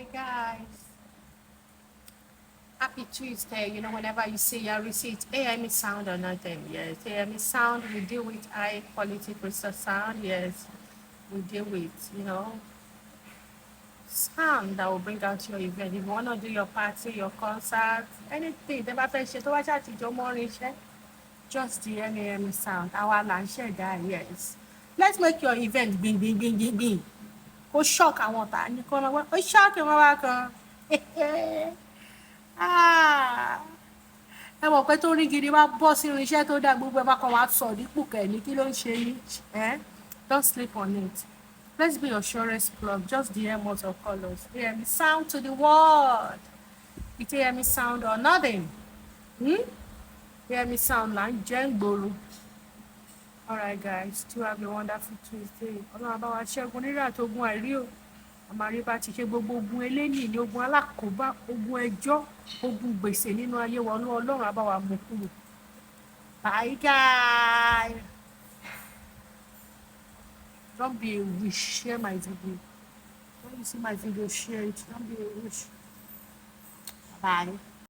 Hi guys, happy Tuesday. Whenever you see your receipt, A.M.E sound or nothing. Yes, A.M.E sound, we deal with high quality crystal sound. Yes, we deal with, sound that will bring out your event. If you want to do your party, your concert, anything, the fẹ́ tó wá ṣàtijọ́ mọ́rin iṣẹ́, just the A.M.E sound. Our land guy, yes. Let's make your event bing, bing, bing, bing, bing. Go shock àwọn ọ̀tá ní kọ́ máa wá, ó shock wọn wá kan. Ah, ẹ mọ̀ pé tó rí gidi wá bọ́ sínú iṣẹ́ tó dá gbogbo ẹ bá kan wá sọ dípò kẹ̀ní kí ló ń ṣe yín don't sleep on it. Let's be your surest plug, just DM us of colors. A.M.E sound to the world. It's A.M.E sound or nothing. A.M.E sound là ń jẹ́ ń gbòòrò. Alright guys, still have a wonderful Tuesday. Ọlọ́run bá wa ṣẹ́gun rírà tó gun àìrí o. Àmàrí bá ti ṣe gbogbo ogun eléyìí ní ogun alákòóbá, ogun ẹjọ́, ogun gbèsè nínú ayé wa Ọlọ́run á bá wa mú kúrò. Bye guys. Don't be a wish. Share my video. When you see my video, share it. Don't be a wish. Bye.